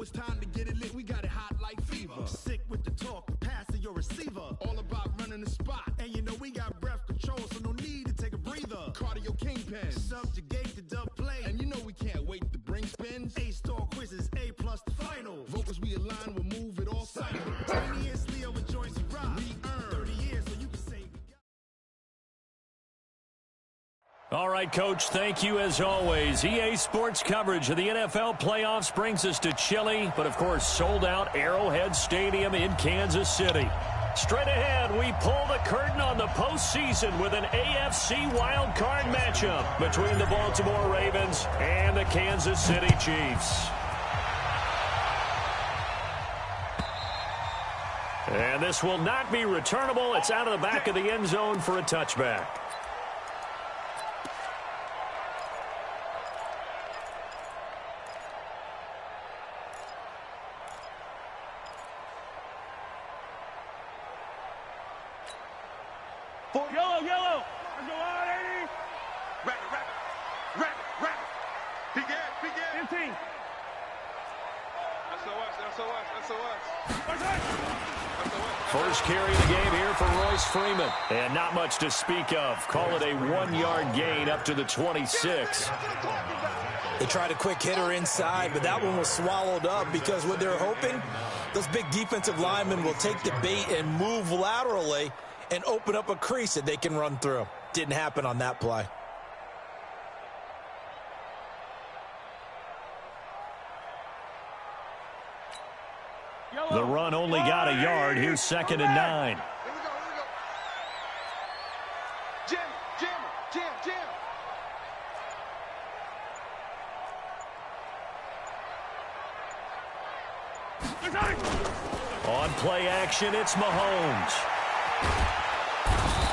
it's time to get it lit, we got it hot like fever. Sick with the talk, passing your receiver. All about running the spot. And you know we got breath control, so no need to take a breather. Cardio kingpin, subjugate the dub play. And you know we can't wait to bring spins. A-star quizzes, A+ the final. Vocals we align, we'll move it all simultaneously over joints and rock. We earn 30 years, so you can say we got. All right, Coach, thank you as always. EA Sports coverage of the NFL playoffs brings us to chilly, but of course sold-out Arrowhead Stadium in Kansas City. Straight ahead, we pull the curtain on the postseason with an AFC wildcard matchup between the Baltimore Ravens and the Kansas City Chiefs. And this will not be returnable. It's out of the back of the end zone for a touchback. Yellow, yellow. Let's go on, 80. Rabbit. Begin. 15. SOS. First carry of the game here for Royce Freeman. And not much to speak of. Call it a 1-yard gain up to the 26. They tried a quick hitter inside, but that one was swallowed up because what they're hoping, those big defensive linemen will take the bait and move laterally and open up a crease that they can run through. Didn't happen on that play. The run only got a yard. Here's 2nd and 9. On play action, it's Mahomes.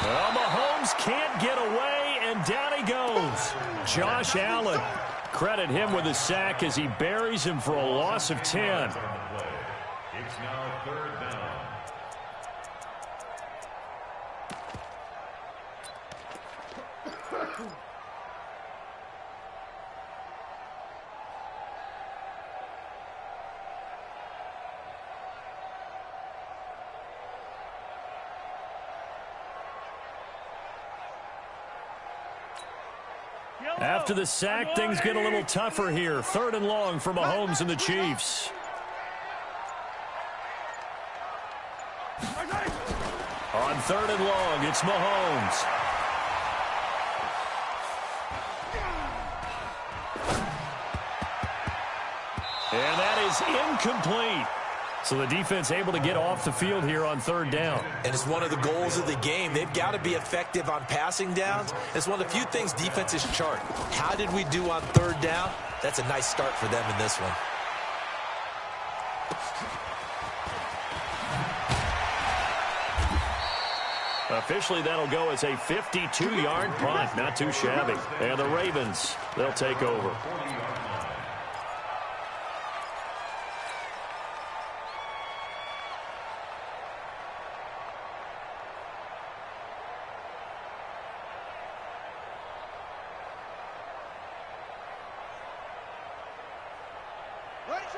Well, Mahomes can't get away, and down he goes. Josh Allen. Credit him with a sack as he buries him for a loss of 10. It's now 3rd down. After the sack, things get a little tougher here. 3rd and long for Mahomes and the Chiefs. On 3rd and long, it's Mahomes. And that is incomplete. So the defense able to get off the field here on 3rd down. And it's one of the goals of the game. They've got to be effective on passing downs. It's one of the few things defenses chart. How did we do on 3rd down? That's a nice start for them in this one. Officially, that'll go as a 52-yard punt. Not too shabby. And the Ravens, they'll take over.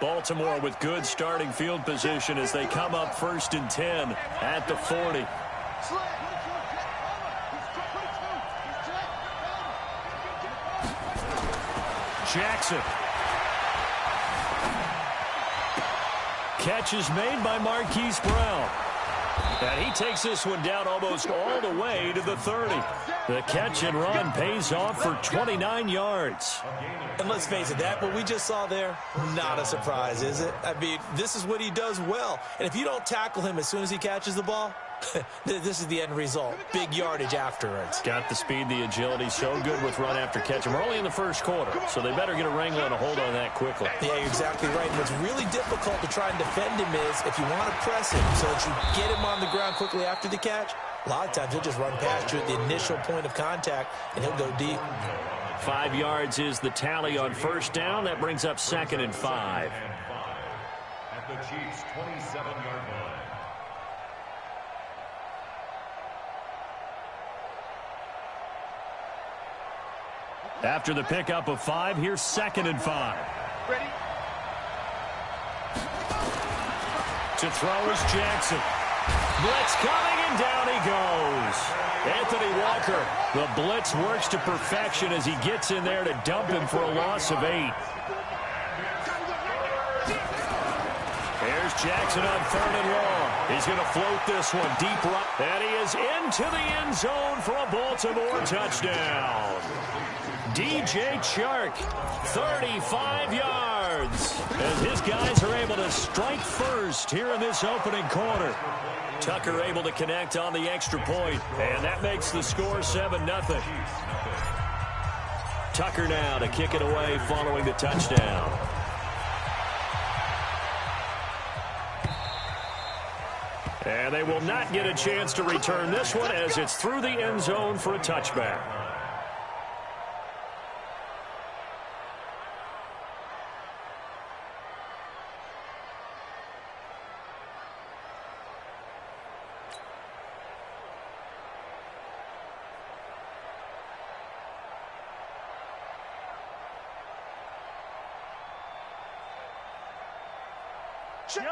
Baltimore with good starting field position as they come up 1st and 10 at the 40. Jackson. Catch is made by Marquise Brown. And he takes this one down almost all the way to the 30. The catch and run pays off for 29 yards. And let's face it, that what we just saw there, not a surprise, is it? I mean, this is what he does well. And if you don't tackle him as soon as he catches the ball, this is the end result. Big yardage afterwards. Got the speed, the agility, so good with run after catch. And we're only in the 1st quarter, so they better get a wrangle and a hold on that quickly. Yeah, you're exactly right. And what's really difficult to try and defend him is if you want to press him so that you get him on the ground quickly after the catch, a lot of times he'll just run past you at the initial point of contact, and he'll go deep. 5 yards is the tally on 1st down. That brings up 2nd and 5. At the Chiefs' 27-yard line. After the pickup of 5, here's 2nd and 5. Ready? To throw is Jackson. Blitz coming, and down he goes. Anthony Walker, the blitz works to perfection as he gets in there to dump him for a loss of 8. There's Jackson on 3rd and long. He's going to float this one deep right. And he is into the end zone for a Baltimore touchdown. DJ Chark, 35 yards. As his guys are able to strike first here in this opening quarter. Tucker able to connect on the extra point, and that makes the score 7-0. Tucker now to kick it away following the touchdown. And they will not get a chance to return this one as it's through the end zone for a touchback.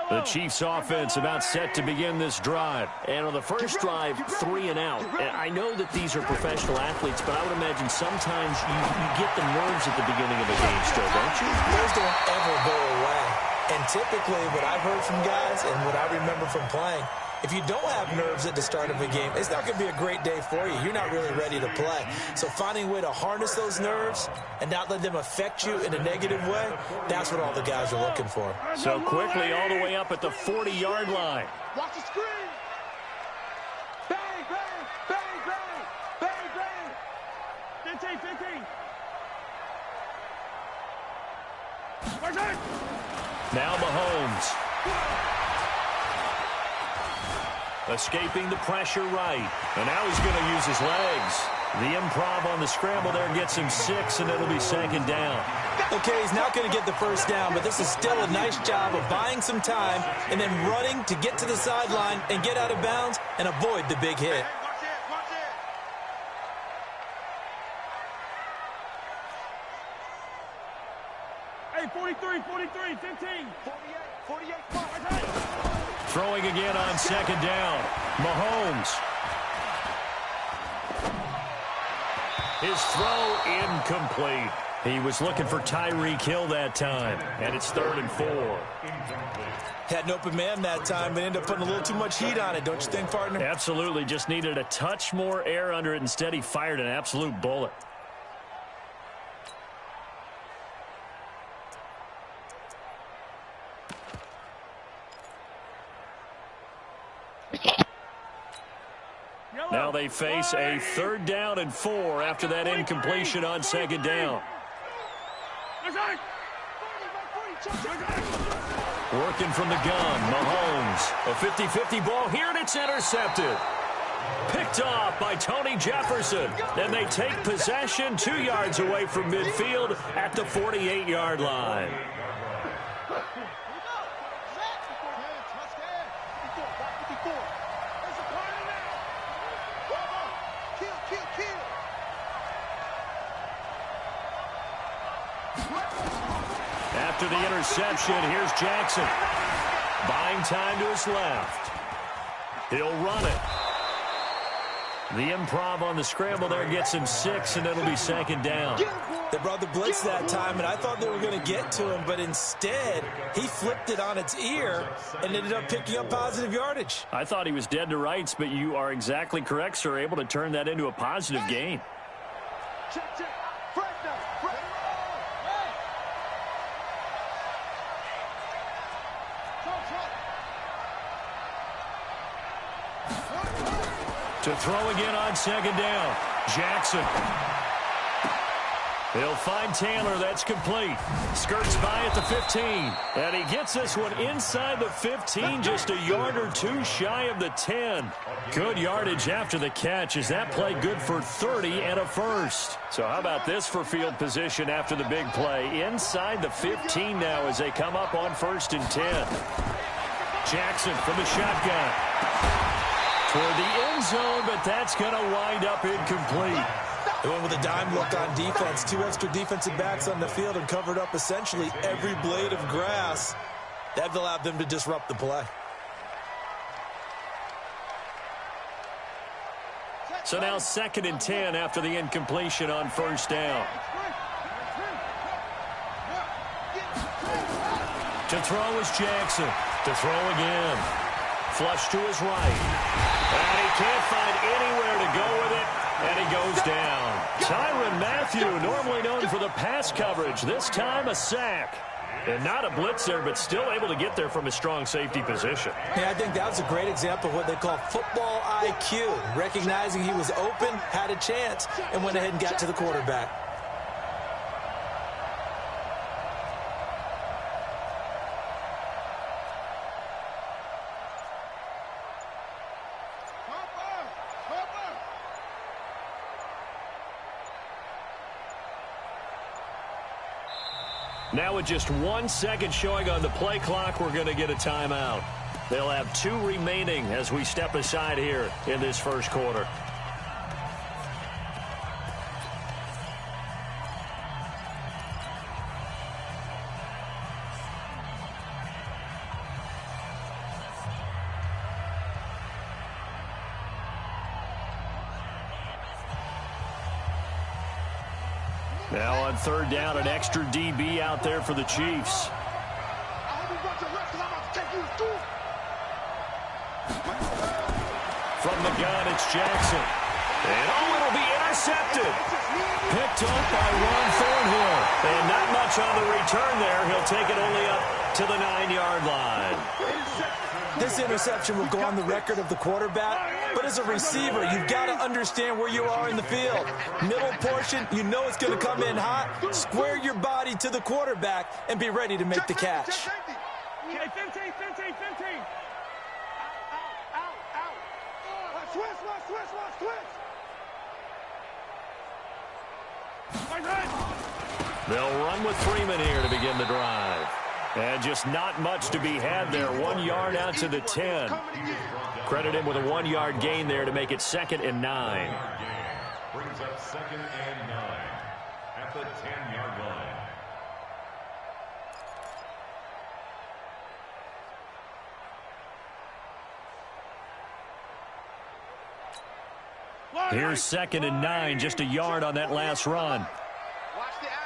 The Chiefs offense about set to begin this drive. And on the first drive, 3 and out. And I know that these are professional athletes, but I would imagine sometimes you get the nerves at the beginning of a game still, don't you? Those don't ever go away. And typically what I've heard from guys and what I remember from playing, if you don't have nerves at the start of a game, it's not going to be a great day for you. You're not really ready to play. So finding a way to harness those nerves and not let them affect you in a negative way, that's what all the guys are looking for. So quickly all the way up at the 40-yard line. Watch the screen. Bang, bang, bang, bang, bang, bang. 15, 15. Where's it? Now Mahomes. Escaping the pressure right. And now he's going to use his legs. The improv on the scramble there gets him 6, and it'll be 2nd down. Okay, he's not going to get the first down, but this is still a nice job of buying some time and then running to get to the sideline and get out of bounds and avoid the big hit. Hey, 43, 43, 15. 48, 48. Throwing again on 2nd down. Mahomes. His throw incomplete. He was looking for Tyreek Hill that time, and it's 3rd and 4. Had an open man that time, but ended up putting a little too much heat on it, don't you think, partner? Absolutely. Just needed a touch more air under it. Instead, he fired an absolute bullet. Now they face a 3rd down and 4 after that incompletion on 2nd down. Working from the gun, Mahomes. A 50-50 ball here, and it's intercepted. Picked off by Tony Jefferson. Then they take possession 2 yards away from midfield at the 48-yard line. After the interception, here's Jackson. Buying time to his left. He'll run it. The improv on the scramble there gets him 6, and it'll be 2nd down. They brought the blitz that time, and I thought they were going to get to him, but instead, he flipped it on its ear and ended up picking up positive yardage. I thought he was dead to rights, but you are exactly correct, sir. Able to turn that into a positive gain. Check. To throw again on 2nd down. Jackson. He'll find Taylor. That's complete. Skirts by at the 15. And he gets this one inside the 15, just a yard or 2 shy of the 10. Good yardage after the catch. Is that play good for 30 and a first? So how about this for field position after the big play? Inside the 15 now as they come up on 1st and 10. Jackson from the shotgun. Toward the end zone, but that's going to wind up incomplete. They went with a dime look on defense. 2 extra defensive backs on the field and covered up essentially every blade of grass. That allowed them to disrupt the play. So now 2nd and 10 after the incompletion on first down. To throw is Jackson. To throw again. Flush to his right. And he can't find anywhere to go with it. And he goes down. Tyrann Mathieu, normally known for the pass coverage. This time a sack. And not a blitzer, but still able to get there from a strong safety position. Yeah, I think that was a great example of what they call football IQ. Recognizing he was open, had a chance, and went ahead and got to the quarterback. Now with just 1 second showing on the play clock, we're going to get a timeout. They'll have 2 remaining as we step aside here in this first quarter. Now on 3rd down, an extra DB out there for the Chiefs. From the gun, it's Jackson. And it'll be intercepted. Picked up by Ron Thornhill. And not much on the return there. He'll take it only up to the 9-yard line. This interception will go on the record of the quarterback, but as a receiver, you've got to understand where you are in the field. Middle portion, you know it's going to come in hot. Square your body to the quarterback and be ready to make the catch. Okay, 15. Out. Switch. They'll run with Freeman here to begin the drive. And just not much to be had there. 1 yard out to the 10. Credit him with a 1-yard gain there to make it 2nd and 9. Brings up 2nd and 9 at the 10-yard line. Here's 2nd and 9, just a yard on that last run. Watch the out.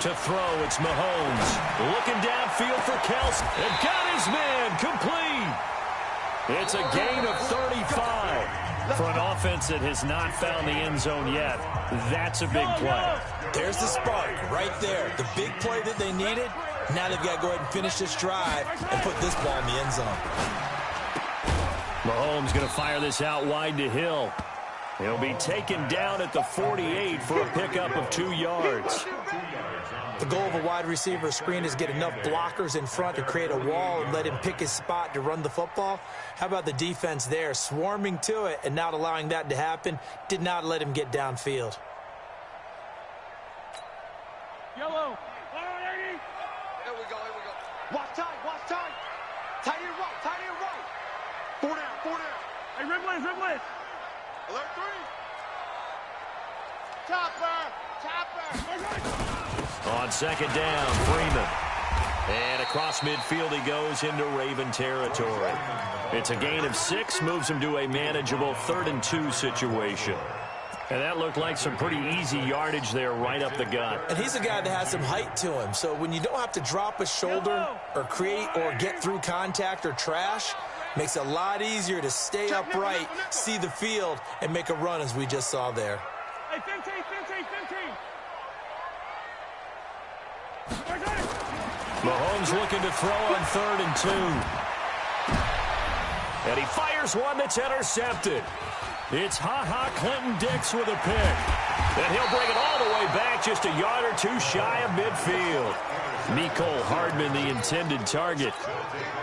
To throw, it's Mahomes. Looking downfield for Kelsey. And got his man complete. It's a gain of 35. For an offense that has not found the end zone yet, that's a big play. There's the spark right there. The big play that they needed. Now they've got to go ahead and finish this drive and put this ball in the end zone. Mahomes going to fire this out wide to Hill. He'll be taken down at the 48 for a pickup of 2 yards. The goal of a wide receiver screen is get enough blockers in front to create a wall and let him pick his spot to run the football. How about the defense there, swarming to it and not allowing that to happen? Did not let him get downfield. Yellow. Here we go. Watch time. Tight end right. 4 down. Hey, Riblins. Alert 3. Chopper. On 2nd down, Freeman. And across midfield he goes into Raven territory. It's a gain of 6, moves him to a manageable 3rd and 2 situation. And that looked like some pretty easy yardage there right up the gut. And he's a guy that has some height to him. So when you don't have to drop a shoulder or create or get through contact or trash, makes it a lot easier to stay upright, see the field, and make a run as we just saw there. Hey, 15. Mahomes looking to throw on 3rd and 2. And he fires one that's intercepted. It's Clinton Dix with a pick. And he'll bring it all the way back just a yard or 2 shy of midfield. Mecole Hardman, the intended target.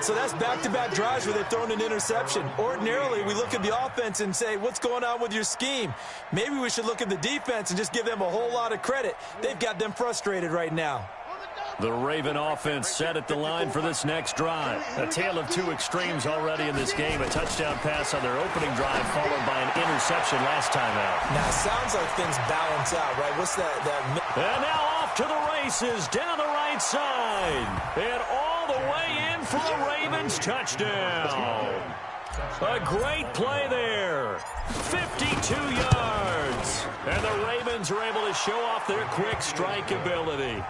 So that's back-to-back drives where they've thrown an interception. Ordinarily, we look at the offense and say, what's going on with your scheme? Maybe we should look at the defense and just give them a whole lot of credit. They've got them frustrated right now. The Raven offense set at the line for this next drive. A tale of 2 extremes already in this game. A touchdown pass on their opening drive followed by an interception last time out. Now, it sounds like things balance out, right? What's that? And now off to the races down the right side. And all the way in for the Ravens touchdown. A great play there. 52 yards. And the Ravens are able to show off their quick strike ability.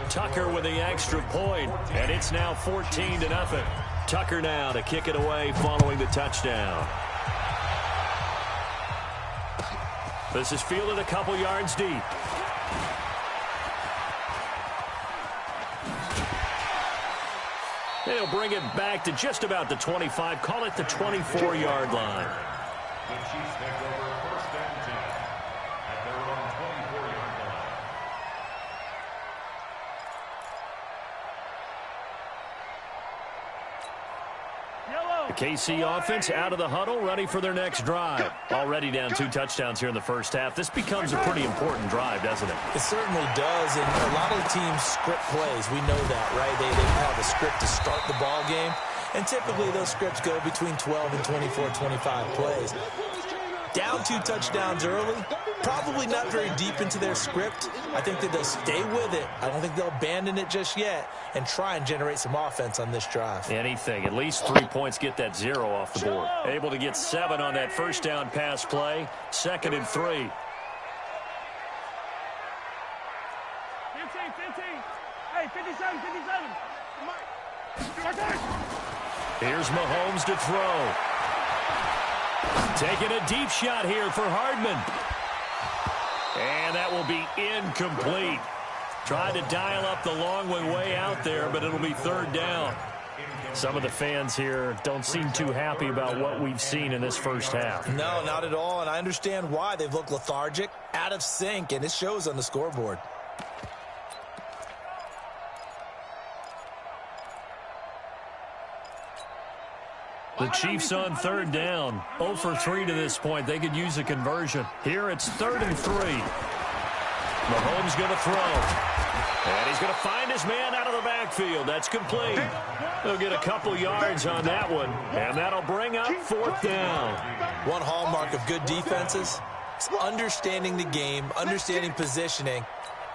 Tucker with the extra point, and it's now 14-0. Tucker now to kick it away following the touchdown. This is fielded a couple yards deep. They'll bring it back to just about the 25. Call it the 24-yard line. The Chiefs take over first and 10 at their own 24-yard line. The KC offense out of the huddle, ready for their next drive. Already down 2 touchdowns here in the first half. This becomes a pretty important drive, doesn't it? It certainly does, and a lot of teams script plays. We know that, right? They have a script to start the ball game, and typically those scripts go between 12 and 24, 25 plays. Down 2 touchdowns early, probably not very deep into their script. I think that they'll stay with it. I don't think they'll abandon it just yet and try and generate some offense on this drive. Anything. At least 3 points, get that 0 off the board. Able to get 7 on that first down pass play. 2nd and 3. 15, 15. Hey, 57, 57. Here's Mahomes to throw. Taking a deep shot here for Hardman. And that will be incomplete. Tried to dial up the long one way out there, but it'll be 3rd down. Some of the fans here don't seem too happy about what we've seen in this first half. No, not at all, and I understand why. They've looked lethargic, out of sync, and it shows on the scoreboard. The Chiefs on 3rd down. 0 for 3 to this point. They could use a conversion. Here it's 3rd and 3. Mahomes going to throw. And he's going to find his man out of the backfield. That's complete. They'll get a couple yards on that one. And that'll bring up 4th down. One hallmark of good defenses is understanding the game, understanding positioning,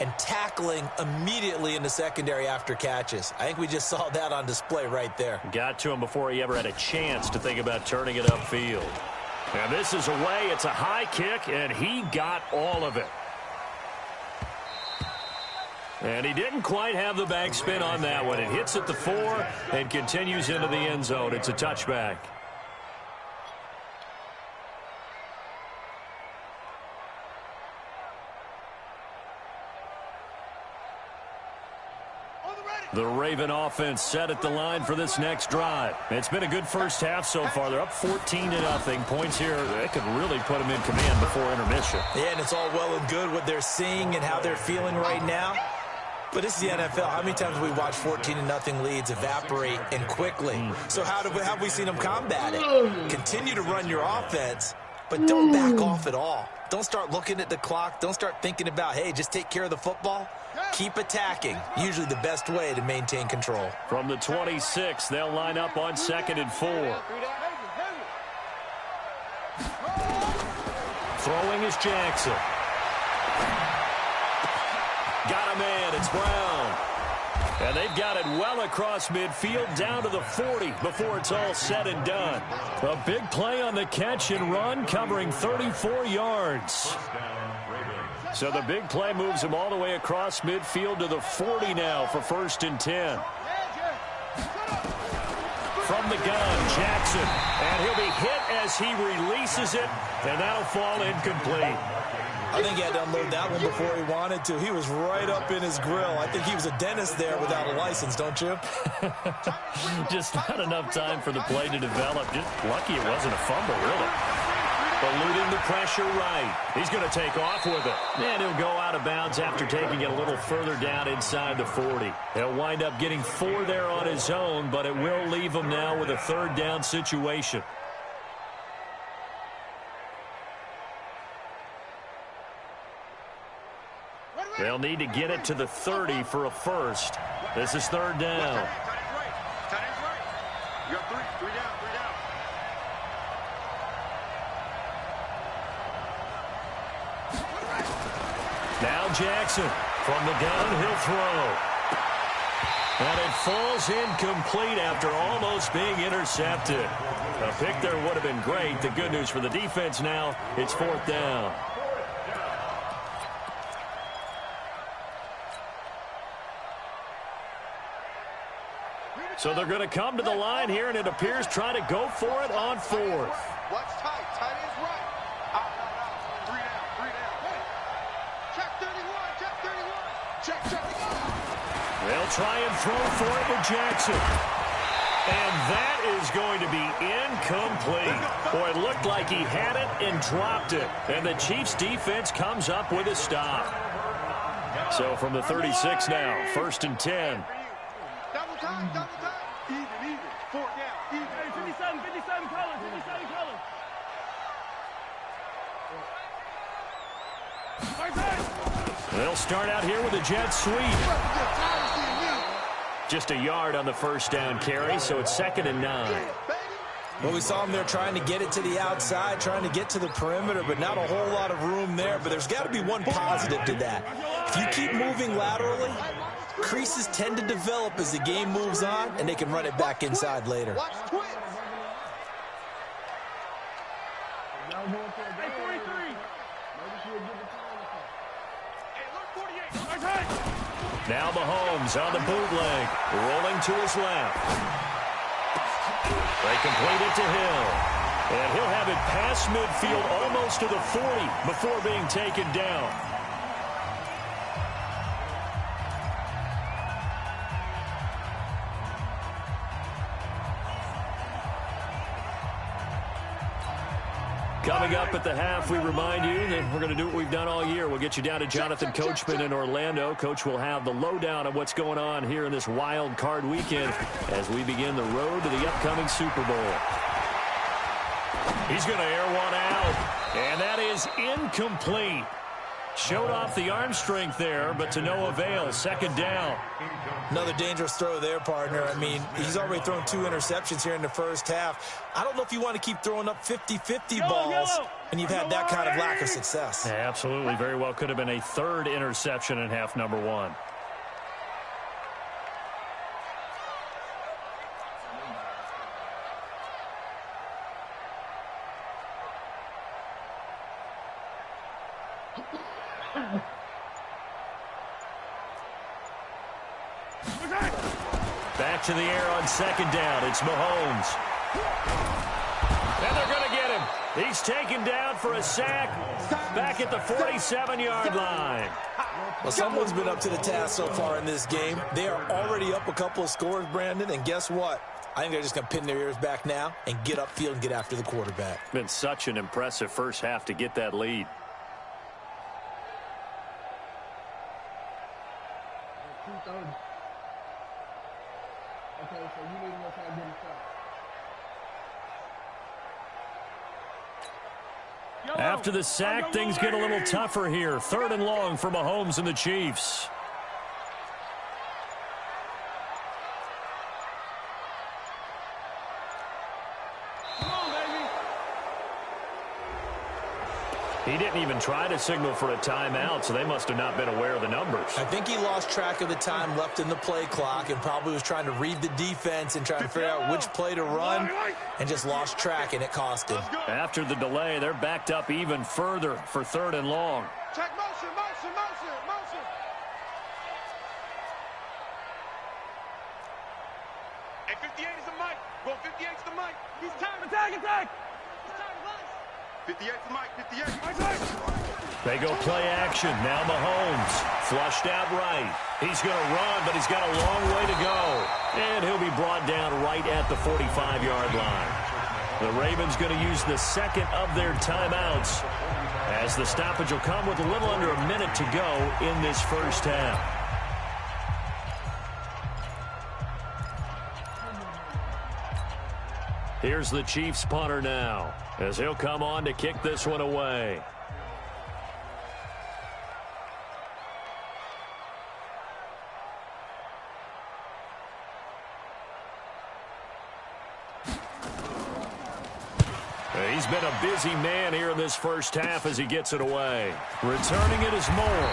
and tackling immediately in the secondary after catches. I think we just saw that on display right there. Got to him before he ever had a chance to think about turning it upfield. And this is away. It's a high kick, and he got all of it. And he didn't quite have the backspin on that one. It hits at the 4 and continues into the end zone. It's a touchback. The Raven offense set at the line for this next drive. It's been a good first half so far. They're up 14-0. Points here, that could really put them in command before intermission. Yeah, and it's all well and good what they're seeing and how they're feeling right now. But this is the NFL. How many times have we watched 14-0 leads evaporate and quickly? So how have we seen them combat it? Continue to run your offense, but don't back off at all. Don't start looking at the clock. Don't start thinking about, hey, just take care of the football. Keep attacking. Usually the best way to maintain control. From the 26, they'll line up on 2nd and 4. Throwing is Jackson. Got a man. It's Brown. And they've got it well across midfield down to the 40 before it's all said and done. A big play on the catch and run covering 34 yards. So the big play moves him all the way across midfield to the 40 now for 1st and 10. From the gun, Jackson. And he'll be hit as he releases it, and that'll fall incomplete. I think he had to unload that one before he wanted to. He was right up in his grill. I think he was a dentist there without a license, don't you? Just not enough time for the play to develop. Just lucky it wasn't a fumble, really. Eluding the pressure right. He's going to take off with it. And he'll go out of bounds after taking it a little further down inside the 40. He'll wind up getting 4 there on his own, but it will leave him now with a 3rd down situation. They'll need to get it to the 30 for a first. This is 3rd down. You got 3 down. Now Jackson from the gun, he'll throw. And it falls incomplete after almost being intercepted. A pick there would have been great. The good news for the defense now, it's 4th down. So they're going to come to the line here, and it appears trying to go for it on 4th. Watch tight. Tight is right. Out. 3 down. Check 31. Check 31. Check. They'll try and throw for it with Jackson. And that is going to be incomplete. Boy, it looked like he had it and dropped it. And the Chiefs defense comes up with a stop. So from the 36 now, 1st and 10. Double time. Even. 4 down. Even. 57 colors. 57 colors. They'll start out here with a jet sweep. Just a yard on the 1st down carry, so it's 2nd and 9. Well, we saw him there trying to get it to the outside, trying to get to the perimeter, but not a whole lot of room there. But there's got to be one positive to that. If you keep moving laterally, creases tend to develop as the game moves on, and they can run it back inside later. Now Mahomes on the bootleg, rolling to his left. They complete it to Hill. And he'll have it past midfield almost to the 40 before being taken down. Coming up at the half, we remind you that we're going to do what we've done all year. We'll get you down to Jonathan Coachman in Orlando. Coach will have the lowdown of what's going on here in this wild card weekend as we begin the road to the upcoming Super Bowl. He's going to air one out, and that is incomplete. Showed off the arm strength there, but to no avail. 2nd down. Another dangerous throw there, partner. I mean, he's already thrown 2 interceptions here in the 1st half. I don't know if you want to keep throwing up 50-50 balls, and you've had that kind of lack of success. Yeah, absolutely. Very well could have been a 3rd interception in half number 1. Back to the air on 2nd down. It's Mahomes. And they're going to get him. He's taken down for a sack back at the 47-yard line. Well, someone's been up to the task so far in this game. They are already up a couple of scores, Brandon, and guess what? I think they're just going to pin their ears back now and get upfield and get after the quarterback. Been such an impressive first half to get that lead. After the sack, things get a little tougher here. 3rd and long for Mahomes and the Chiefs. He didn't even try to signal for a timeout, so they must have not been aware of the numbers. I think he lost track of the time left in the play clock and probably was trying to read the defense and trying to figure out which play to run and just lost track, and it cost him. After the delay, they're backed up even further for 3rd and long. Check motion. Hey, 58 is the mic. Well, 58 is the mic. He's time. Attack. 58 is the mic. 58. They go play action. Now Mahomes flushed out right. He's going to run, but he's got a long way to go. And he'll be brought down right at the 45-yard line. The Ravens going to use the 2nd of their timeouts as the stoppage will come with a little under a minute to go in this first half. Here's the Chiefs punter now as he'll come on to kick this one away. He's been a busy man here in this first half as he gets it away. Returning it is Moore.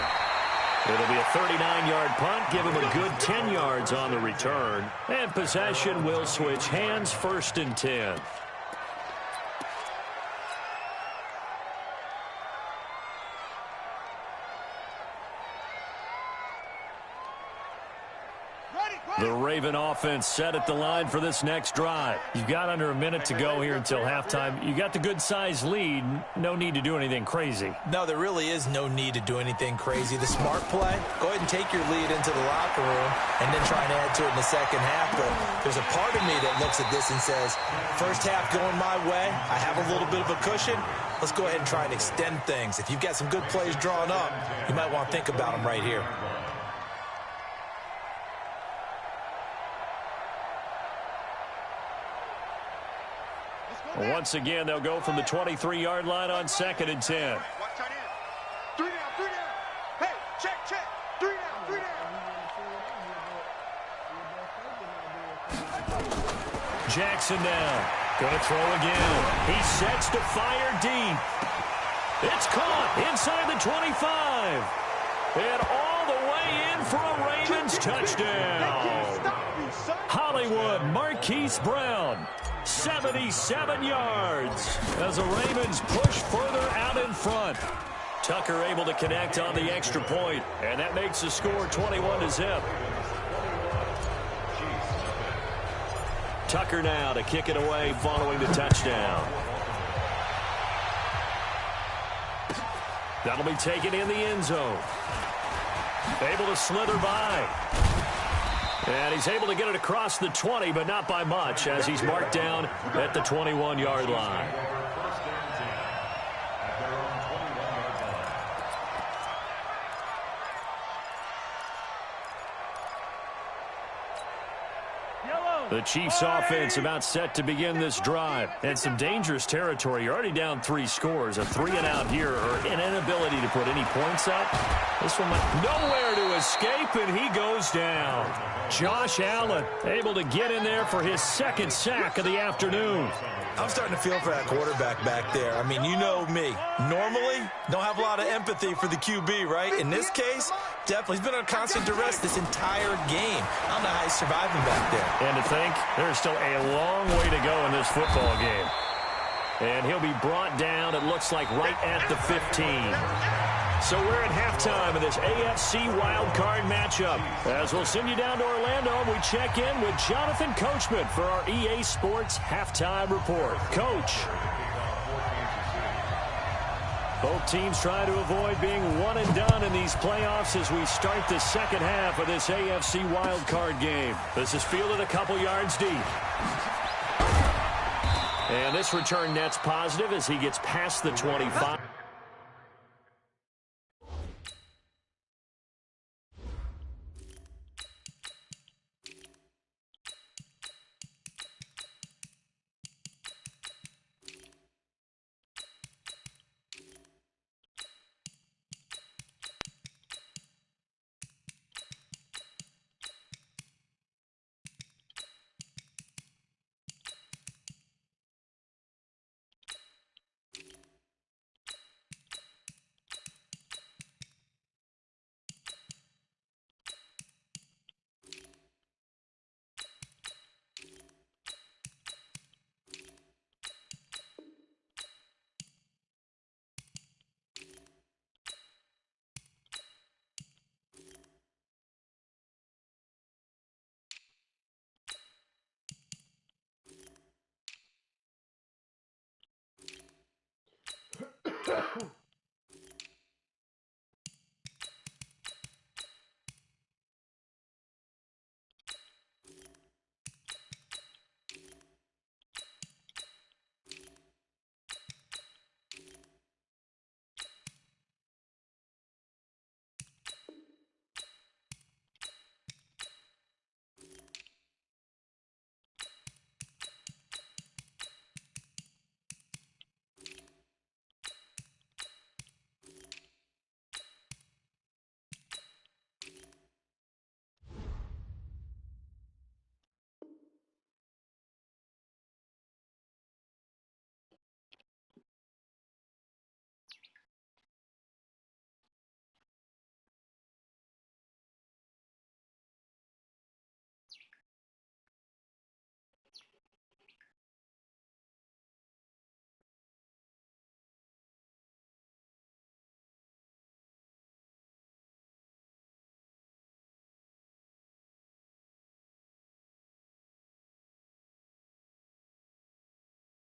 It'll be a 39-yard punt, give him a good 10 yards on the return. And possession will switch hands, 1st and 10. The Raven offense set at the line for this next drive. You've got under a minute to go here until halftime. You got the good-sized lead. No need to do anything crazy. No, there really is no need to do anything crazy. The smart play, go ahead and take your lead into the locker room and then try and add to it in the second half. But there's a part of me that looks at this and says, first half going my way, I have a little bit of a cushion. Let's go ahead and try and extend things. If you've got some good plays drawn up, you might want to think about them right here. Once again, they'll go from the 23-yard line on 2nd and 10. Watch tight end. 3 down, 3 down. Hey, check. 3 down, 3 down. Jackson now. Going to throw again. He sets to fire deep. It's caught inside the 25. And all the way in for a Ravens touchdown. Hollywood Marquise Brown. 77 yards as the Ravens push further out in front. Tucker able to connect on the extra point, and that makes the score 21-0. Tucker now to kick it away following the touchdown. That'll be taken in the end zone. Able to slither by. And he's able to get it across the 20, but not by much, as he's marked down at the 21-yard line. The Chiefs offense about set to begin this drive. And some dangerous territory. You're already down 3 scores. A 3-and-out here, or an inability to put any points up. This one went nowhere to escape, and he goes down. Josh Allen able to get in there for his 2nd sack of the afternoon. I'm starting to feel for that quarterback back there. I mean, you know me. Normally, don't have a lot of empathy for the QB, right? In this case, definitely. He's been on constant duress this entire game. I don't know how he's surviving back there. And to think, there's still a long way to go in this football game. And he'll be brought down, it looks like, right at the 15. So we're at halftime of this AFC wildcard matchup. As we'll send you down to Orlando, we check in with Jonathan Coachman for our EA Sports Halftime Report. Coach. Both teams try to avoid being one and done in these playoffs as we start the second half of this AFC wildcard game. This is fielded a couple yards deep. And this return net's positive as he gets past the 25.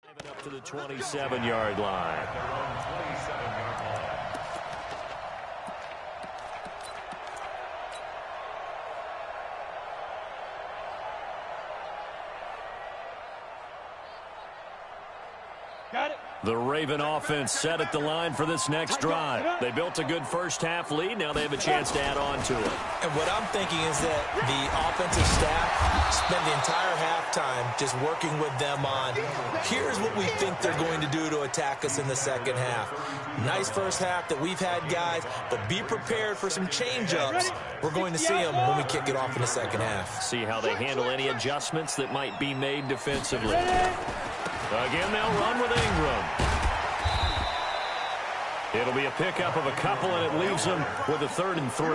Up to the 27-yard line. At their own 27-yard line. Got it. The Raven offense set at the line for this next drive. They built a good first-half lead. Now they have a chance to add on to it. And what I'm thinking is that the offensive staff spend the entire halftime just working with them on, here's what we think they're going to do to attack us in the second half. Nice first half that we've had, guys, but be prepared for some change-ups. We're going to see them when we kick it off in the second half. See how they handle any adjustments that might be made defensively. Again, they'll run with Ingram. It'll be a pickup of a couple, and it leaves them with a 3rd and 3.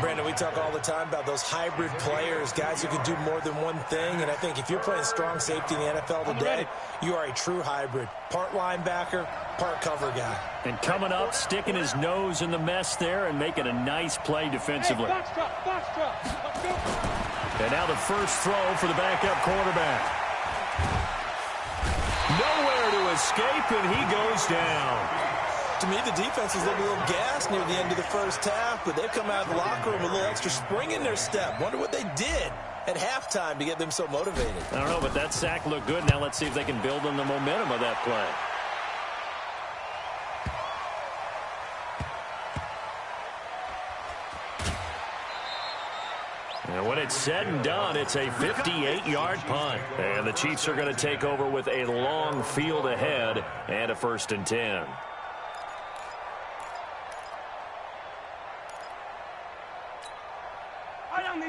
Brandon, we talk all the time about those hybrid players, guys who can do more than one thing, and I think if you're playing strong safety in the NFL today, you are a true hybrid. Part linebacker, part cover guy. And coming up, sticking his nose in the mess there and making a nice play defensively. Box drop, box drop. Let's go. And now the first throw for the backup quarterback. Nowhere to escape, and he goes down. To me, the defense was looking a little gassed near the end of the first half, but they've come out of the locker room with a little extra spring in their step. Wonder what they did at halftime to get them so motivated. I don't know, but that sack looked good. Now let's see if they can build on the momentum of that play. And when it's said and done, it's a 58-yard punt. And the Chiefs are going to take over with a long field ahead and a 1st and 10.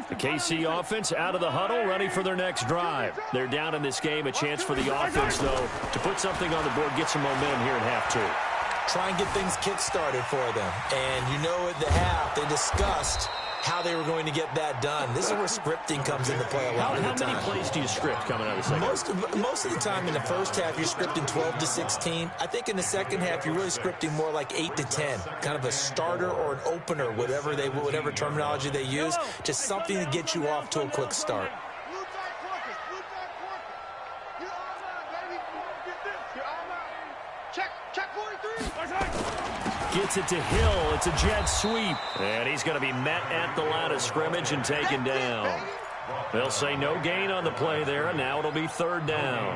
The KC offense out of the huddle, ready for their next drive. They're down in this game. A chance for the offense, though, to put something on the board, get some momentum here in half 2. Try and get things kick-started for them. And you know at the half, they discussed how they were going to get that done. This is where scripting comes into play a lot of the time. How many plays do you script coming out of the second? Most of the time in the first half, you're scripting 12 to 16. I think in the second half, you're really scripting more like 8 to 10. Kind of a starter or an opener, whatever terminology they use. Just something to get you off to a quick start. Gets it to Hill. It's a jet sweep. And he's going to be met at the line of scrimmage and taken down. They'll say no gain on the play there, and now it'll be 3rd down.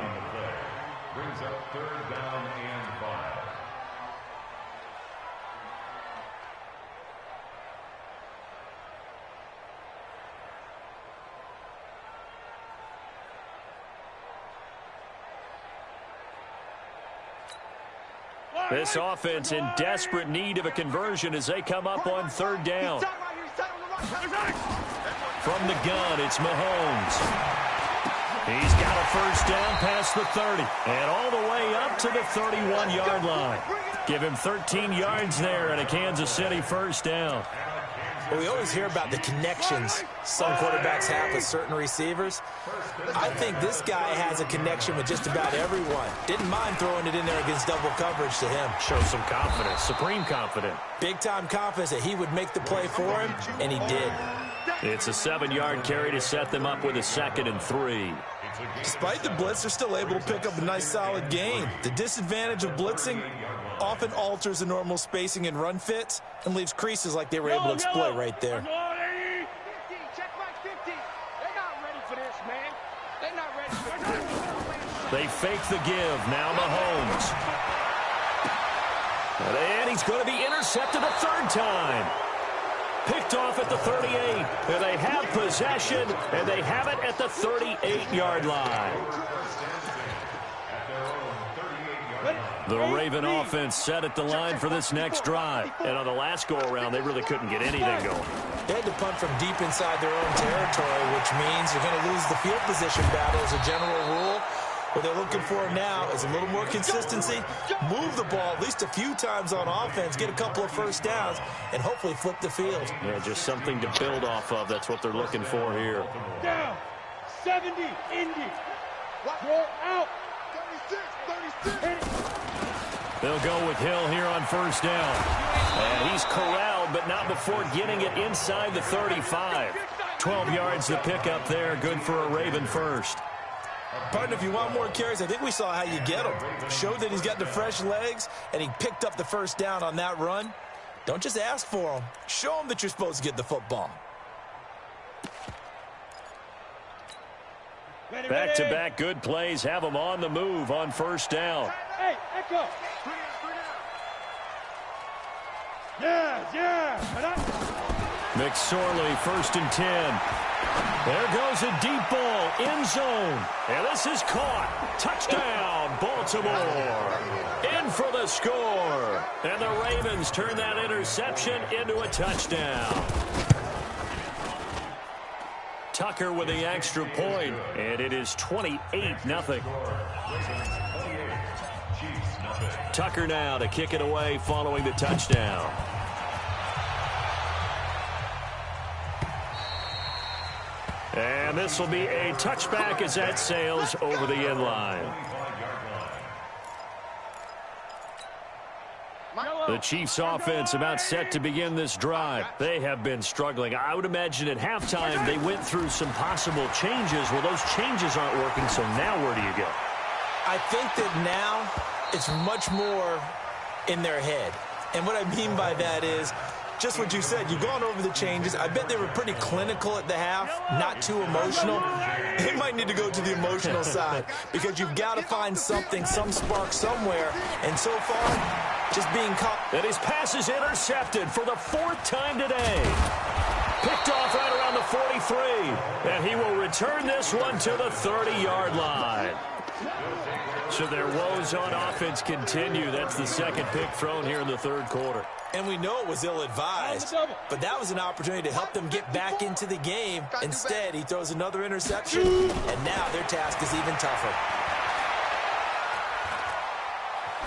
Brings up 3rd down and 5. This offense in desperate need of a conversion as they come up on 3rd down. From the gun, it's Mahomes. He's got a 1st down past the 30 and all the way up to the 31-yard line. Give him 13 yards there and a Kansas City 1st down. Well, we always hear about the connections some quarterbacks have with certain receivers. I think this guy has a connection with just about everyone. Didn't mind throwing it in there against double coverage to him. Shows some confidence, supreme confidence. Big-time confidence that he would make the play for him, and he did. It's a 7-yard carry to set them up with a 2nd and 3. Despite the blitz, they're still able to pick up a nice, solid gain. The disadvantage of blitzing often alters the normal spacing and run fits and leaves creases like they were able to exploit right there. They fake the give. Now Mahomes. And he's going to be intercepted a 3rd time. Picked off at the 38. And they have possession, and they have it at the 38-yard line. The Raven offense set at the line for this next drive. And on the last go-around, they really couldn't get anything going. They had to punt from deep inside their own territory, which means you're going to lose the field position battle as a general rule. What they're looking for now is a little more consistency, move the ball at least a few times on offense, get a couple of 1st downs, and hopefully flip the field. Yeah, just something to build off of. That's what they're looking for here. Down. 70, Indy. Roll out. 36. They'll go with Hill here on 1st down. And he's corralled, but not before getting it inside the 35. 12 yards to pick up there. Good for a Raven 1st. Partner, if you want more carries, I think we saw how you get him. Showed that he's got the fresh legs, and he picked up the first down on that run. Don't just ask for him. Show him that you're supposed to get the football. Back-to-back good plays have them on the move on first down. Hey, Echo. Yeah. McSorley, 1st and 10. There goes a deep ball, end zone. And this is caught. Touchdown, Baltimore. In for the score. And the Ravens turn that interception into a touchdown. Tucker with the extra point, and it is 28-0. Tucker now to kick it away following the touchdown. And this will be a touchback as that sails over the end line. The Chiefs offense about set to begin this drive. They have been struggling. I would imagine at halftime they went through some possible changes. Well, those changes aren't working, so now where do you go? I think that now it's much more in their head. And what I mean by that is just what you said. You've gone over the changes. I bet they were pretty clinical at the half, not too emotional. They might need to go to the emotional side because you've got to find something, some spark somewhere. And so far, just being caught. And his pass is intercepted for the 4th time today. Picked off right around the 43. And he will return this one to the 30-yard line. So their woes on offense continue. That's the 2nd pick thrown here in the 3rd quarter. And we know it was ill-advised, but that was an opportunity to help them get back into the game. Instead, he throws another interception, and now their task is even tougher.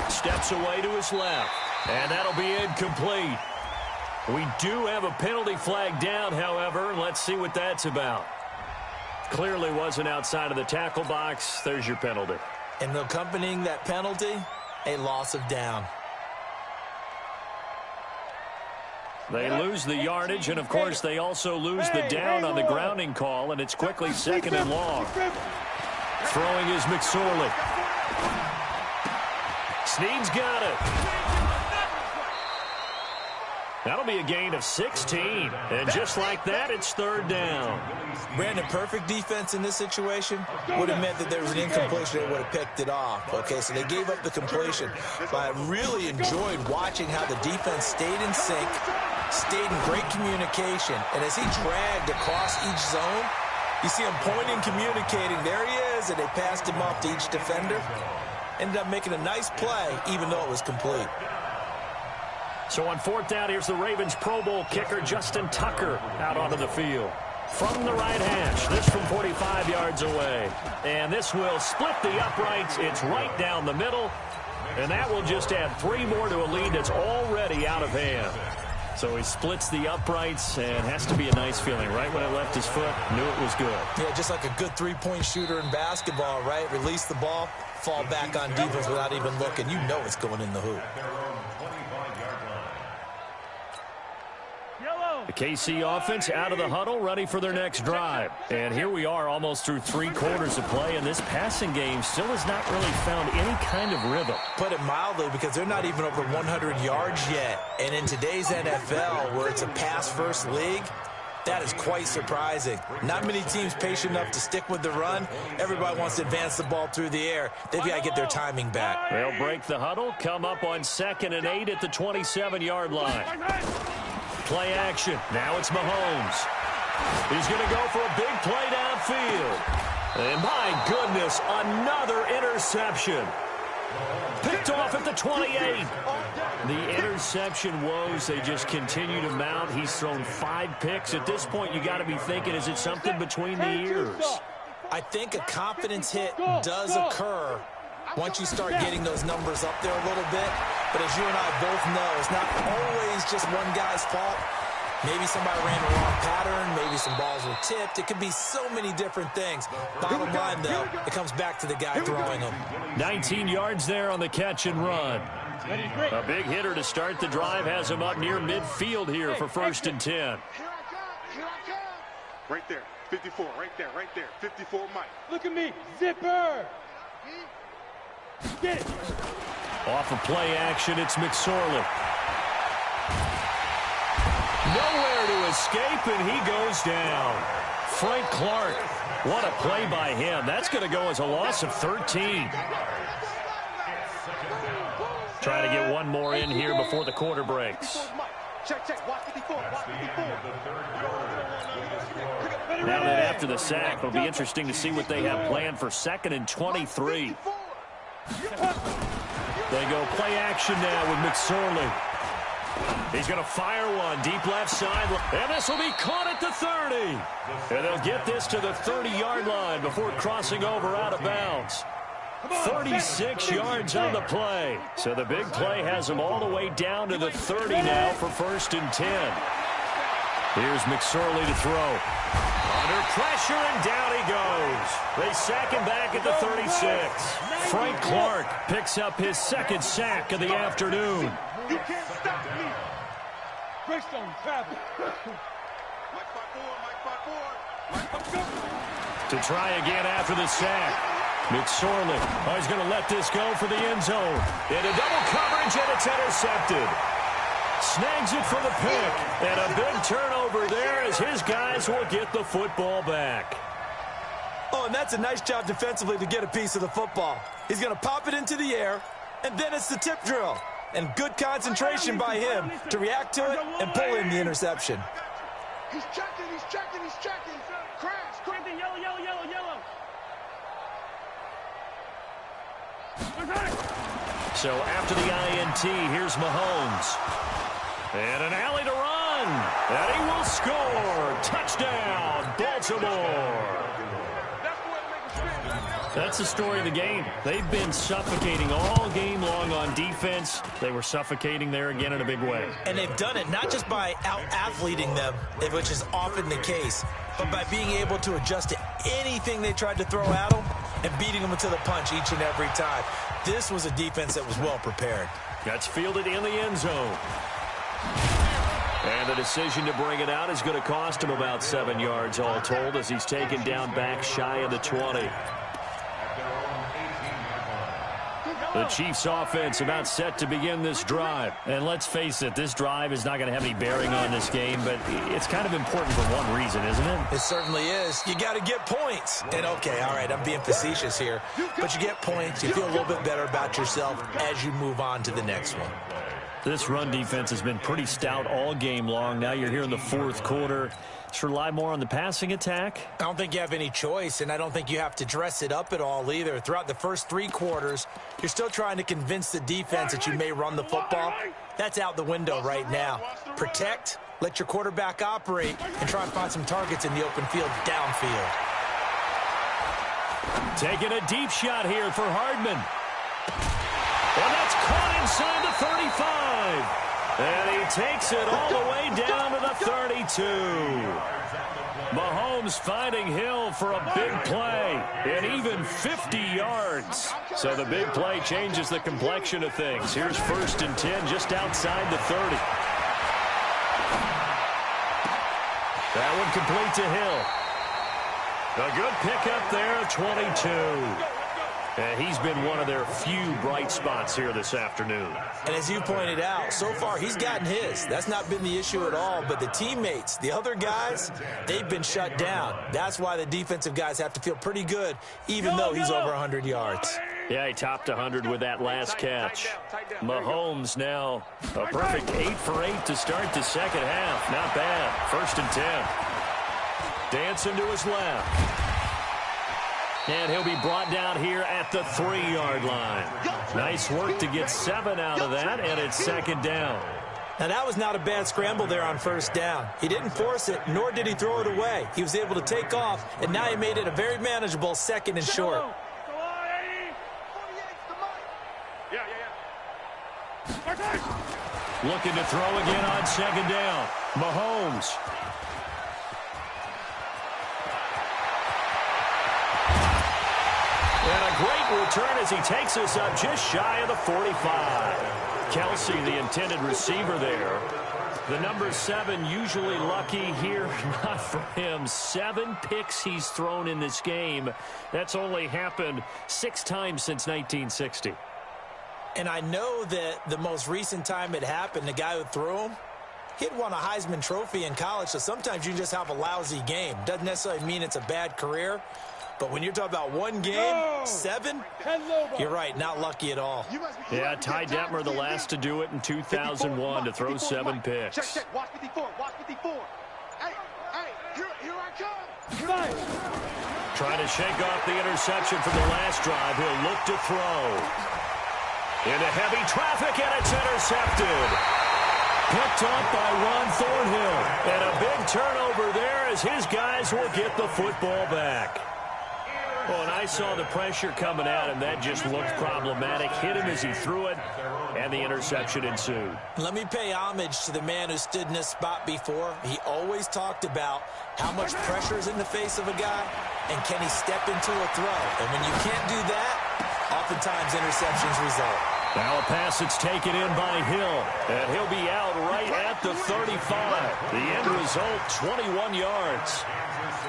Steps away to his left, and that'll be incomplete. We do have a penalty flag down, however. Let's see what that's about. Clearly wasn't outside of the tackle box. There's your penalty. And accompanying that penalty, a loss of down. They lose the yardage, and, of course, they also lose the down on the grounding call, and it's quickly 2nd and long. Throwing is McSorley. Snead's got it. That'll be a gain of 16. And just like that, it's 3rd down. Brandon, perfect defense in this situation would have meant that there was an incompletion. They would have picked it off. Okay, so they gave up the completion. But I really enjoyed watching how the defense stayed in sync, stayed in great communication. And as he dragged across each zone, you see him pointing, communicating. There he is, and they passed him off to each defender. Ended up making a nice play, even though it was complete. So on 4th down, here's the Ravens Pro Bowl kicker, Justin Tucker, out onto the field. From the right hash, this from 45 yards away. And this will split the uprights. It's right down the middle. And that will just add 3 more to a lead that's already out of hand. So he splits the uprights, and has to be a nice feeling. Right when it left his foot, knew it was good. Yeah, just like a good 3-point shooter in basketball, right? Release the ball, fall back on defense without even looking. You know it's going in the hoop. The KC offense out of the huddle, ready for their next drive. And here we are almost through 3 quarters of play, and this passing game still has not really found any kind of rhythm. Put it mildly, because they're not even over 100 yards yet. And in today's NFL, where it's a pass-first league, that is quite surprising. Not many teams patient enough to stick with the run. Everybody wants to advance the ball through the air. They've got to get their timing back. They'll break the huddle, come up on 2nd and 8 at the 27-yard line. Play action. Now it's Mahomes. He's going to go for a big play downfield. And my goodness, another interception. Picked off at the 28. The interception woes, they just continue to mount. He's thrown 5 picks. At this point, you got to be thinking, is it something between the ears? I think a confidence hit does occur once you start getting those numbers up there a little bit. But as you and I both know, it's not always just one guy's fault. Maybe somebody ran the wrong pattern. Maybe some balls were tipped. It could be so many different things. Bottom line, though, it comes back to the guy throwing them. 19 yards there on the catch and run. A big hitter to start the drive has him up near midfield here for 1st and 10. Right there. 54, right there, 54 Mike. Look at me, zipper. Get it. Off of play action, it's McSorley. Nowhere to escape, and he goes down. Frank Clark, what a play by him. That's going to go as a loss of 13. Trying to get one more in here before the quarter breaks. Check, watch 54, watch 54. Now that after the sack, it'll be interesting to see what they have planned for 2nd and 23. They go play action now with McSorley. He's going to fire one deep left side, and this will be caught at the 30. And they'll get this to the 30-yard line before crossing over out of bounds. 36 yards on the play. So the big play has them all the way down to the 30 now for 1st and 10. Here's McSorley to throw. Under pressure, and down he goes. They sack him back at the 36. Frank Clark picks up his 2nd sack of the afternoon. You can't stop me. Greystone travel. Mike 5-4. To try again after the sack. McSorley, he's going to let this go for the end zone. Into double coverage, and it's intercepted. Snags it for the pick. And a big turnover there as his guys will get the football back. Oh, and that's a nice job defensively to get a piece of the football. He's going to pop it into the air, and then it's the tip drill. And good concentration by him to react to it and pull in the interception. He's checking. Crash. Yellow. So after the INT, here's Mahomes. And an alley to run. And he will score. Touchdown, Baltimore. That's the story of the game. They've been suffocating all game long on defense. They were suffocating there again in a big way. And they've done it not just by out-athleting them, which is often the case, but by being able to adjust to anything they tried to throw at them and beating them to the punch each and every time. This was a defense that was well prepared. That's fielded in the end zone. And the decision to bring it out is going to cost him about 7 yards all told as he's taken down back shy of the 20. The Chiefs offense about set to begin this drive. And let's face it, this drive is not going to have any bearing on this game, but it's kind of important for one reason, isn't it? It certainly is. You got to get points. And okay, all right, I'm being facetious here, but you get points, you feel a little bit better about yourself as you move on to the next one. This run defense has been pretty stout all game long. Now you're here in the 4th quarter. Should rely more on the passing attack? I don't think you have any choice, and I don't think you have to dress it up at all either. Throughout the first 3 quarters, you're still trying to convince the defense that you may run the football. That's out the window right now. Protect, let your quarterback operate, and try and find some targets in the open field downfield. Taking a deep shot here for Hardman. And that's caught inside the 35. And he takes it all the way down to the 32. Mahomes finding Hill for a big play, and even 50 yards. So the big play changes the complexion of things. Here's 1st and 10 just outside the 30. That one complete to Hill. A good pickup there at 22. And he's been one of their few bright spots here this afternoon. And as you pointed out, so far he's gotten his. That's not been the issue at all. But the teammates, the other guys, they've been shut down. That's why the defensive guys have to feel pretty good, even though he's over 100 yards. Yeah, he topped 100 with that last catch. Mahomes now a perfect 8 for 8 to start the second half. Not bad. 1st and 10. Dancing to his left. And he'll be brought down here at the 3-yard line. Nice work to get 7 out of that, and it's 2nd down. Now, that was not a bad scramble there on 1st down. He didn't force it, nor did he throw it away. He was able to take off, and now he made it a very manageable 2nd and short. Looking to throw again on 2nd down. Mahomes. And a great return as he takes us up just shy of the 45. Kelsey, the intended receiver there. The number 7 usually lucky here, not for him. 7 picks he's thrown in this game. That's only happened 6 times since 1960. And I know that the most recent time it happened, the guy who threw him, he'd won a Heisman Trophy in college, so sometimes you just have a lousy game. Doesn't necessarily mean it's a bad career, but when you're talking about one game, 7, you're right, not lucky at all. Yeah, Ty Detmer, the last to do it in 2001, to throw 7 picks. Check. Watch 54. Watch 54. Hey, here I come. Trying to shake off the interception from the last drive. He'll look to throw. Into heavy traffic, and it's intercepted. Picked up by Ron Thornhill. And a big turnover there as his guys will get the football back. Well, and I saw the pressure coming at him. That just looked problematic. Hit him as he threw it, and the interception ensued. Let me pay homage to the man who stood in this spot before. He always talked about how much pressure is in the face of a guy, and can he step into a throw. And when you can't do that, oftentimes interceptions result. Now a pass that's taken in by Hill, and he'll be out right at the 35. The end result, 21 yards.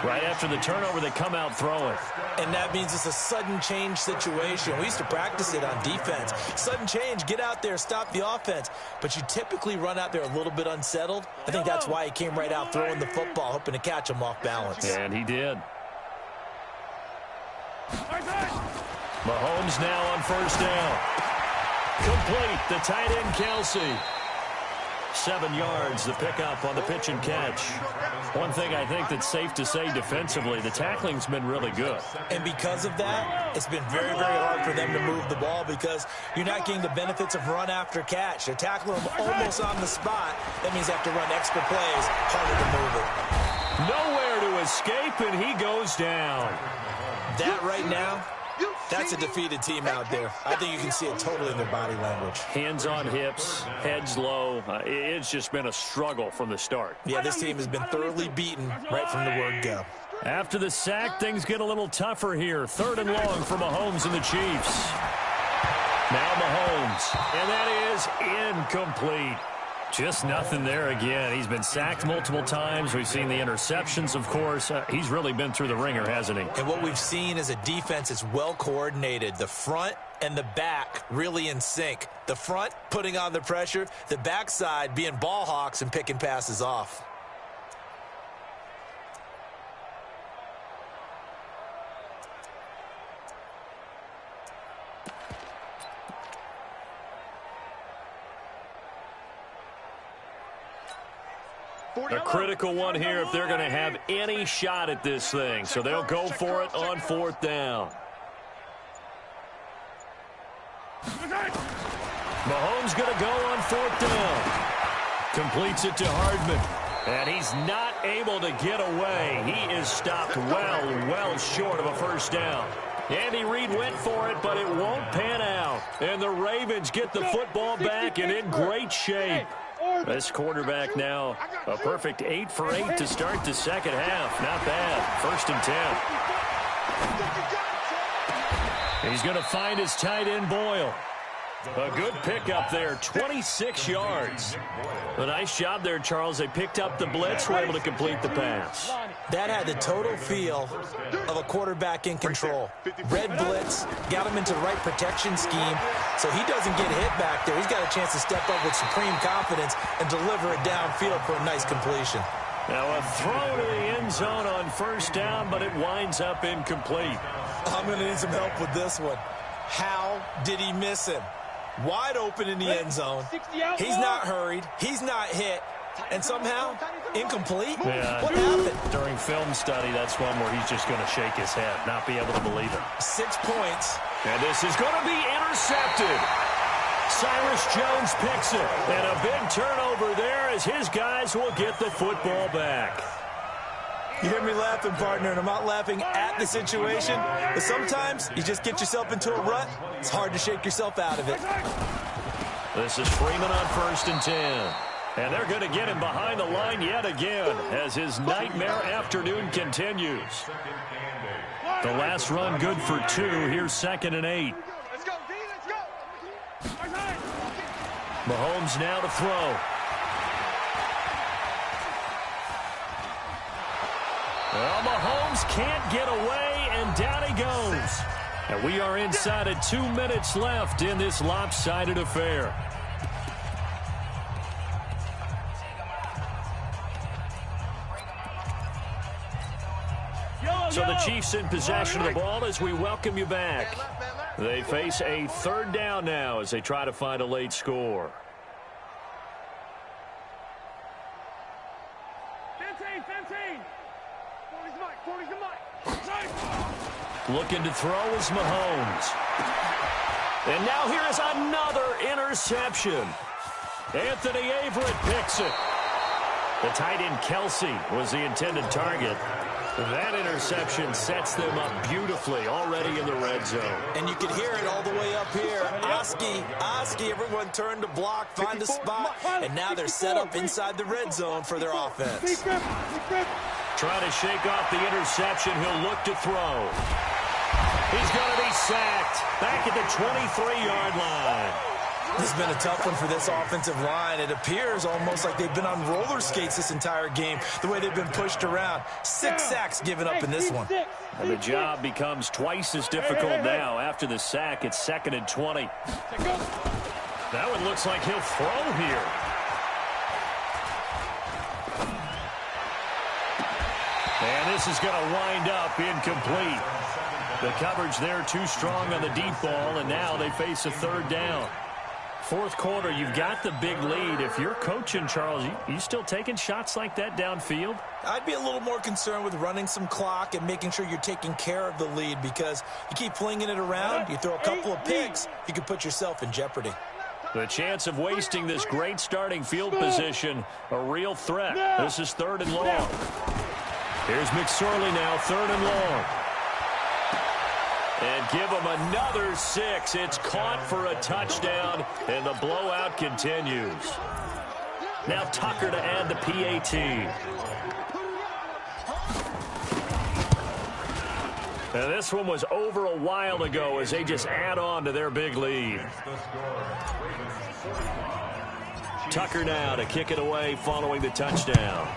Right after the turnover, they come out throwing. And that means it's a sudden change situation. We used to practice it on defense. Sudden change, get out there, stop the offense. But you typically run out there a little bit unsettled. I think that's why he came right out throwing the football, hoping to catch him off balance. And he did. Mahomes now on first down. Complete, the tight end Kelsey. 7 yards, the pickup on the pitch and catch. One thing I think that's safe to say defensively, the tackling's been really good. And because of that, it's been very, very hard for them to move the ball because you're not getting the benefits of run after catch. They're tackling them almost on the spot. That means they have to run extra plays, harder to move it. Nowhere to escape, and he goes down. That right now, that's a defeated team out there. I think you can see it totally in their body language. Hands on hips, heads low. It's just been a struggle from the start. Yeah, this team has been thoroughly beaten right from the word go. After the sack, things get a little tougher here. 3rd and long for Mahomes and the Chiefs. Now Mahomes, and that is incomplete. Just nothing there again. He's been sacked multiple times. We've seen the interceptions, of course. He's really been through the ringer, hasn't he? And what we've seen is a defense that's well coordinated. The front and the back really in sync. The front putting on the pressure. The backside being ball hawks and picking passes off. A critical one here if they're going to have any shot at this thing. So they'll go for it on 4th down. Mahomes going to go on 4th down. Completes it to Hardman. And he's not able to get away. He is stopped well short of a first down. Andy Reid went for it, but it won't pan out. And the Ravens get the football back and in great shape. This quarterback now a perfect 8 for 8 to start the second half. Not bad. 1st and 10. He's going to find his tight end Boyle. A good pickup there, 26 yards. A nice job there, Charles. They picked up the blitz, were able to complete the pass. That had the total feel of a quarterback in control. Red blitz, got him into the right protection scheme, so he doesn't get hit back there. He's got a chance to step up with supreme confidence and deliver it downfield for a nice completion. Now a throw to the end zone on 1st down, but it winds up incomplete. I'm going to need some help with this one. How did he miss him? Wide open in the end zone. He's not hurried. He's not hit. And somehow, incomplete? Yeah, what happened? During film study, that's one where he's just going to shake his head, not be able to believe it. 6 points. And this is going to be intercepted. Cyrus Jones picks it. And a big turnover there as his guys will get the football back. You hear me laughing, partner, and I'm not laughing at the situation. But sometimes you just get yourself into a rut. It's hard to shake yourself out of it. This is Freeman on 1st and 10. And they're going to get him behind the line yet again as his nightmare afternoon continues. The last run good for 2. Here's 2nd and 8. Let's go, D, let's go. Mahomes now to throw. Well, Mahomes can't get away, and down he goes. And we are inside of 2 minutes left in this lopsided affair. So the Chiefs in possession of the ball as we welcome you back. They face a third down now as they try to find a late score. 15. 40's the mic. Looking to throw is Mahomes. And now here is another interception. Anthony Averett picks it. The tight end Kelsey was the intended target. That interception sets them up beautifully already in the red zone. And you can hear it all the way up here. Oski, everyone turned to block, find a spot, and now they're set up inside the red zone for their offense. Trying to shake off the interception, he'll look to throw. He's going to be sacked back at the 23-yard line. This has been a tough one for this offensive line. It appears almost like they've been on roller skates this entire game, the way they've been pushed around. 6 sacks given up in this one. And the job becomes twice as difficult now. After the sack, it's 2nd and 20. That one looks like he'll throw here. And this is going to wind up incomplete. The coverage there too strong on the deep ball, and now they face a third down. Fourth quarter, you've got the big lead. If you're coaching, Charles, you still taking shots like that downfield? I'd be a little more concerned with running some clock and making sure you're taking care of the lead, because you keep flinging it around, you throw a couple of picks, you can put yourself in jeopardy. The chance of wasting this great starting field position, a real threat. This is 3rd and long. Here's McSorley now, 3rd and long. And give him another 6. It's caught for a touchdown, and the blowout continues. Now Tucker to add the PAT. And this one was over a while ago as they just add on to their big lead. Tucker now to kick it away following the touchdown.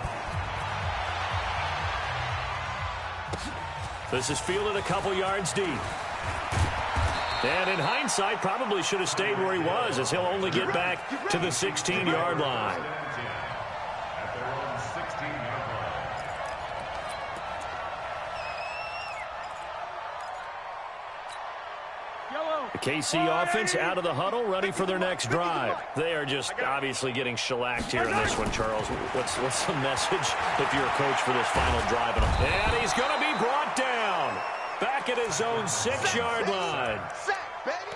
This is fielded a couple yards deep. And in hindsight, probably should have stayed where he was, as he'll only get back to the 16-yard line. The KC offense out of the huddle, ready for their next drive. They are just obviously getting shellacked here in this one, Charles. What's the message if you're a coach for this final drive? And he's going to be brought down back at his own 6-yard line.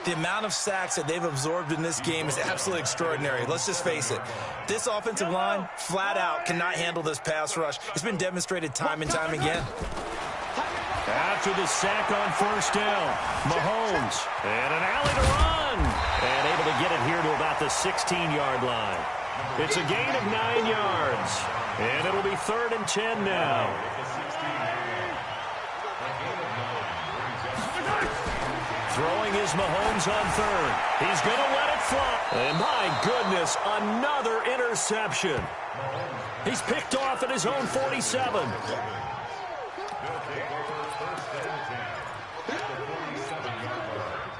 The amount of sacks that they've absorbed in this game is absolutely extraordinary. Let's just face it. This offensive line, flat out, cannot handle this pass rush. It's been demonstrated time and time again. After the sack on 1st down, Mahomes, and an alley to run, and able to get it here to about the 16-yard line. It's a gain of 9 yards, and it'll be 3rd and 10 now. Throwing is Mahomes on 3rd. He's going to let it fly. And my goodness, another interception. He's picked off at his own 47.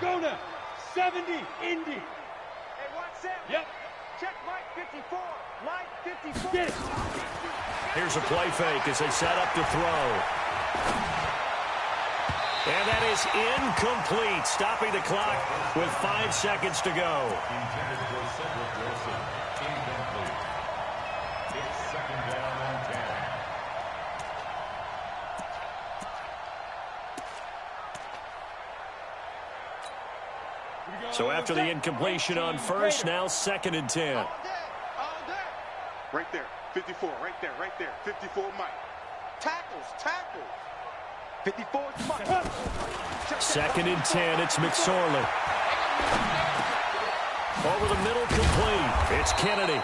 Go now. 70, Indy. Hey, what's that? Yep. Check Mike 54. Mike 54. Get it. Here's a play fake as they set up to throw. And that is incomplete, stopping the clock with 5 seconds to go. So after the incompletion on 1st, now 2nd and 10. All day. Right there. 54. Right there. 54 Mike. Tackles. 54 Mike. 2nd and 10. It's McSorley. Over the middle, complete. It's Kennedy.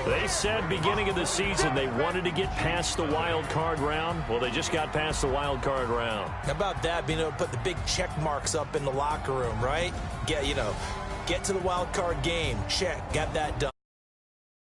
They said beginning of the season they wanted to get past the wild card round. Well, they just got past the wild card round. How about that, being able to put the big check marks up in the locker room, right? Get to the wild card game. Check. Got that done.